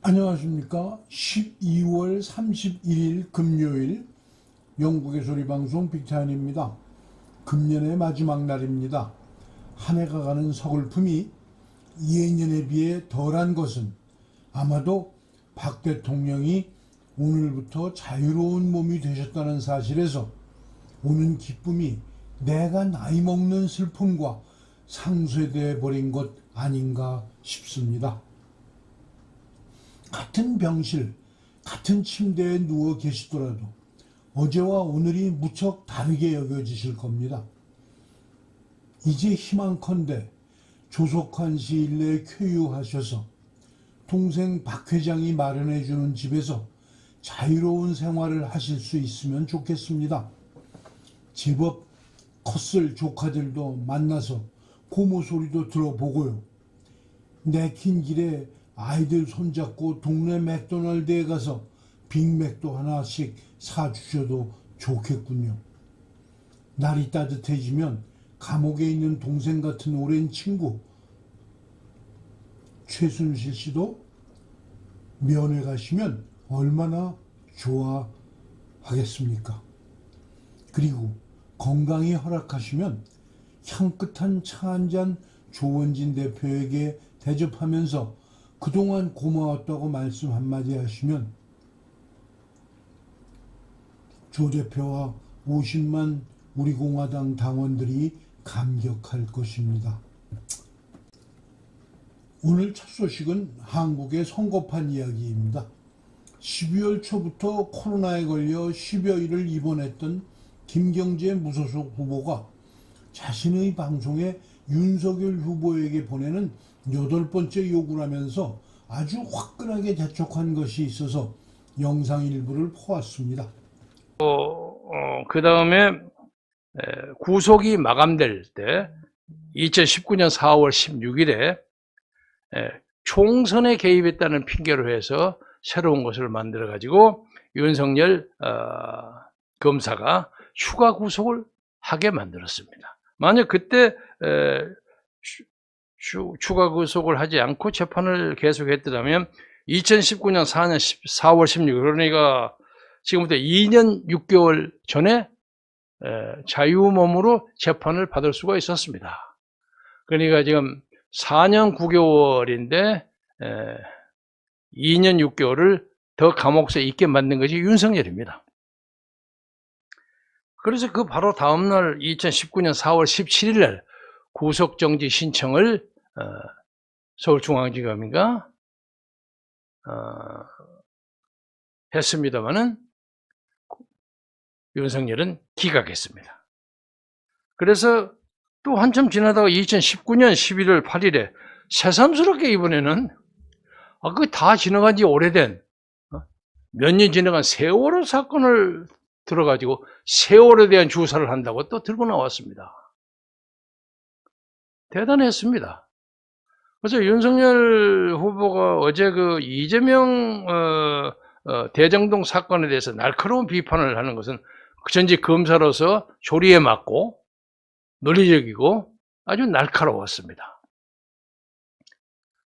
안녕하십니까. 12월 31일 금요일 영국의 소리방송 빅타임입니다. 금년의 마지막 날입니다. 한 해가 가는 서글픔이 예년에 비해 덜한 것은 아마도 박 대통령이 오늘부터 자유로운 몸이 되셨다는 사실에서 오는 기쁨이 내가 나이 먹는 슬픔과 상쇄되어 버린 것 아닌가 싶습니다. 같은 병실, 같은 침대에 누워 계시더라도 어제와 오늘이 무척 다르게 여겨지실 겁니다. 이제 희망컨대 조속한 시일 내에 쾌유하셔서 동생 박 회장이 마련해 주는 집에서 자유로운 생활을 하실 수 있으면 좋겠습니다. 제법 컸을 조카들도 만나서 고모 소리도 들어보고요. 내킨 길에 아이들 손잡고 동네 맥도날드에 가서 빅맥도 하나씩 사주셔도 좋겠군요. 날이 따뜻해지면 감옥에 있는 동생 같은 오랜 친구 최순실 씨도 면회 가시면 얼마나 좋아하겠습니까? 그리고 건강이 허락하시면 향긋한 차 한 잔 조원진 대표에게 대접하면서 그동안 고마웠다고 말씀 한마디 하시면 조 대표와 50만 우리 공화당 당원들이 감격할 것입니다. 오늘 첫 소식은 한국의 선거판 이야기입니다. 12월 초부터 코로나에 걸려 10여일을 입원했던 김경재 무소속 후보가 자신의 방송에 윤석열 후보에게 보내는 8번째 요구를 하면서 아주 화끈하게 재촉한 것이 있어서 영상 일부를 포왔습니다. 그 다음에 구속이 마감될 때 2019년 4월 16일에 총선에 개입했다는 핑계로 해서 새로운 것을 만들어 가지고 윤석열 검사가 추가 구속을 하게 만들었습니다. 만약 그때 추가 구속을 하지 않고 재판을 계속했더라면 2019년 4월 16일 그러니까 지금부터 2년 6개월 전에 자유몸으로 재판을 받을 수가 있었습니다. 그러니까 지금 4년 9개월인데 2년 6개월을 더 감옥에 있게 만든 것이 윤석열입니다. 그래서 그 바로 다음날 2019년 4월 17일 날 구속정지 신청을 서울중앙지검인가 했습니다마는 윤석열은 기각했습니다. 그래서 또 한참 지나다가 2019년 11월 8일에 새삼스럽게 이번에는 그게 다 지나간 지 오래된 몇 년 지나간 세월호 사건을 들어가지고 세월에 대한 주사를 한다고 또 들고 나왔습니다. 대단했습니다. 그래서 윤석열 후보가 어제 그 이재명 대장동 사건에 대해서 날카로운 비판을 하는 것은 전직 검사로서 조리에 맞고 논리적이고 아주 날카로웠습니다.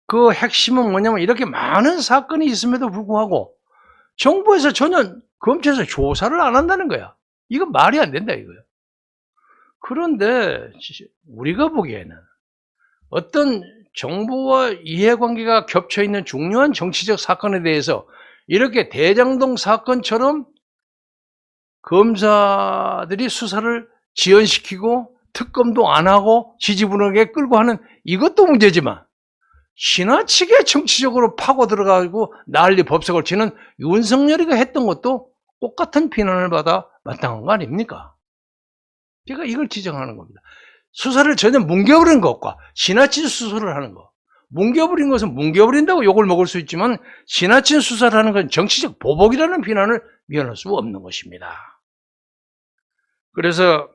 그 핵심은 뭐냐면 이렇게 많은 사건이 있음에도 불구하고 정부에서 전혀 검찰에서 조사를 안 한다는 거야. 이건 말이 안 된다 이거예요. 그런데 우리가 보기에는 어떤 정부와 이해관계가 겹쳐있는 중요한 정치적 사건에 대해서 이렇게 대장동 사건처럼 검사들이 수사를 지연시키고 특검도 안 하고 지지부진하게 끌고 하는 이것도 문제지만 지나치게 정치적으로 파고 들어가고 난리 법석을 치는 윤석열이가 했던 것도 똑같은 비난을 받아 마땅한 거 아닙니까? 제가 이걸 지적하는 겁니다. 수사를 전혀 뭉개버린 것과 지나친 수사를 하는 것. 뭉개버린 것은 뭉개버린다고 욕을 먹을 수 있지만 지나친 수사를 하는 건 정치적 보복이라는 비난을 면할 수 없는 것입니다. 그래서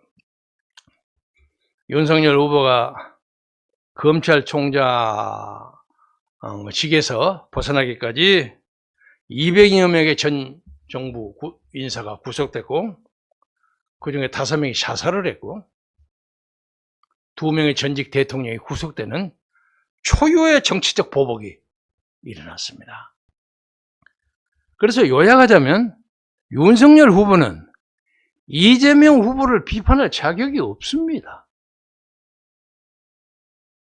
윤석열 후보가 검찰총장직에서 벗어나기까지 200여 명의 전 정부 인사가 구속됐고 그중에 5명이 자살을 했고 2명의 전직 대통령이 구속되는 초유의 정치적 보복이 일어났습니다. 그래서 요약하자면 윤석열 후보는 이재명 후보를 비판할 자격이 없습니다.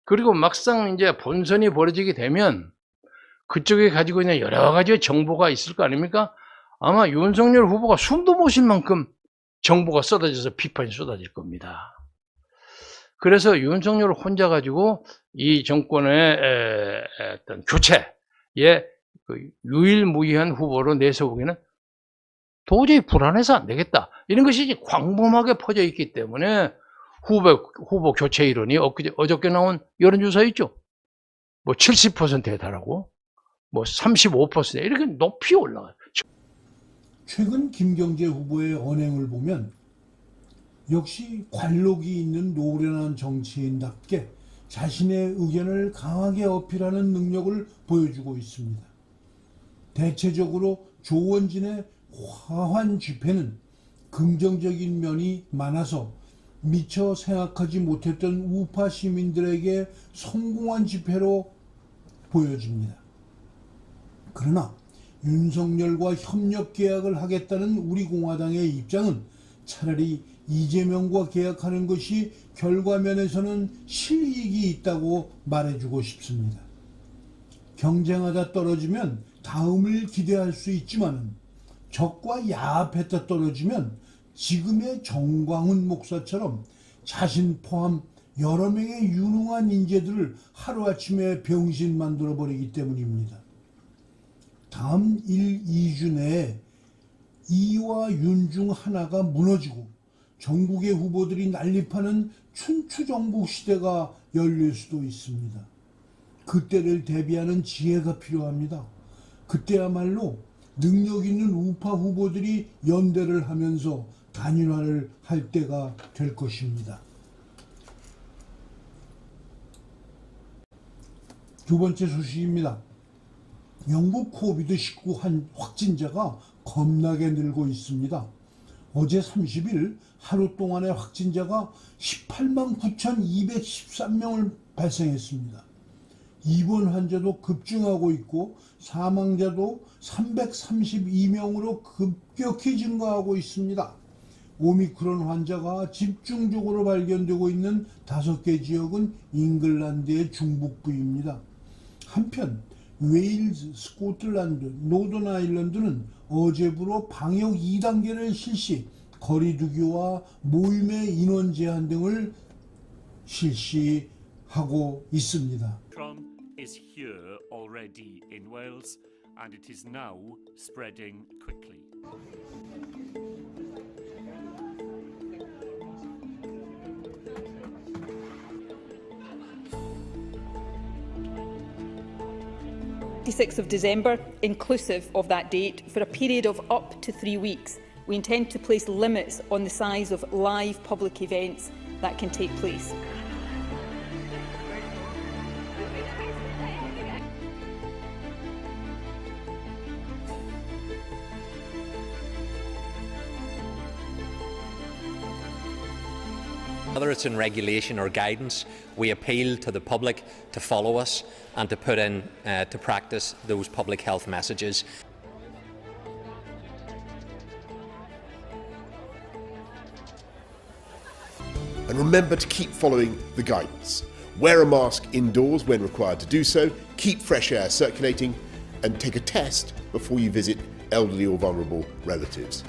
그리고 막상 이제 본선이 벌어지게 되면 그쪽에 가지고 있는 여러 가지 정보가 있을 거 아닙니까? 아마 윤석열 후보가 숨도 못 쉴 만큼 정보가 쏟아져서 비판이 쏟아질 겁니다. 그래서 윤석열 혼자 가지고 이 정권의 어떤 교체에 유일무이한 후보로 내세우기는 도저히 불안해서 안 되겠다. 이런 것이 이제 광범하게 퍼져 있기 때문에 후보 교체 이론이 어저께 나온 여론조사 있죠. 뭐 70%에 달하고 뭐 35% 이렇게 높이 올라가요. 최근 김경재 후보의 언행을 보면 역시 관록이 있는 노련한 정치인답게 자신의 의견을 강하게 어필하는 능력을 보여주고 있습니다. 대체적으로 조원진의 화환 집회는 긍정적인 면이 많아서 미처 생각하지 못했던 우파 시민들에게 성공한 집회로 보여집니다. 그러나 윤석열과 협력 계약을 하겠다는 우리 공화당의 입장은 차라리 이재명과 계약하는 것이 결과면에서는 실익이 있다고 말해주고 싶습니다. 경쟁하다 떨어지면 다음을 기대할 수 있지만 적과 야합했다 떨어지면 지금의 정광훈 목사처럼 자신 포함 여러 명의 유능한 인재들을 하루아침에 병신 만들어버리기 때문입니다. 다음 1, 2주 내에 이와 윤 중 하나가 무너지고 전국의 후보들이 난립하는 춘추정복 시대가 열릴 수도 있습니다. 그때를 대비하는 지혜가 필요합니다. 그때야말로 능력 있는 우파 후보들이 연대를 하면서 단일화를 할 때가 될 것입니다. 두 번째 소식입니다. 영국 코비드-19 확진자가 겁나게 늘고 있습니다. 어제 30일 하루 동안의 확진자가 18만 9,213명을 발생했습니다. 입원 환자도 급증하고 있고 사망자도 332명으로 급격히 증가하고 있습니다. 오미크론 환자가 집중적으로 발견되고 있는 5개 지역은 잉글랜드의 중북부입니다. 한편 웨일즈, 스코틀랜드, 노던 아일랜드는 어제부로 방역 2단계를 실시, 거리두기와 모임의 인원 제한 등을 실시하고 있습니다. Omicron is here already in Wales and it is now spreading quickly. of December, inclusive of that date, for a period of up to 3 weeks, we intend to place limits on the size of live public events that can take place. Whether it's in regulation or guidance, we appeal to the public to follow us and to put in to practice those public health messages. And remember to keep following the guidance. Wear a mask indoors when required to do so, keep fresh air circulating, and take a test before you visit elderly or vulnerable relatives.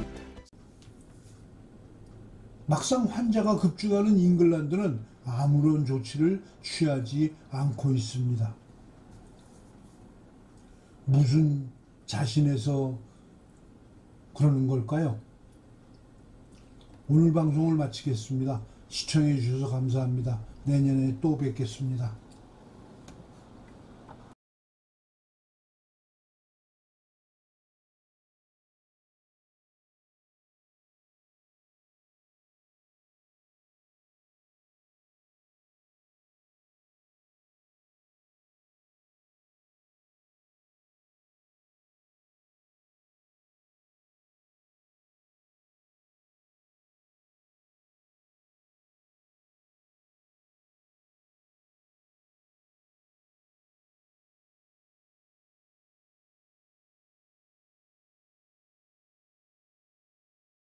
막상 환자가 급증하는 잉글랜드는 아무런 조치를 취하지 않고 있습니다. 무슨 자신에서 그러는 걸까요? 오늘 방송을 마치겠습니다. 시청해 주셔서 감사합니다. 내년에 또 뵙겠습니다.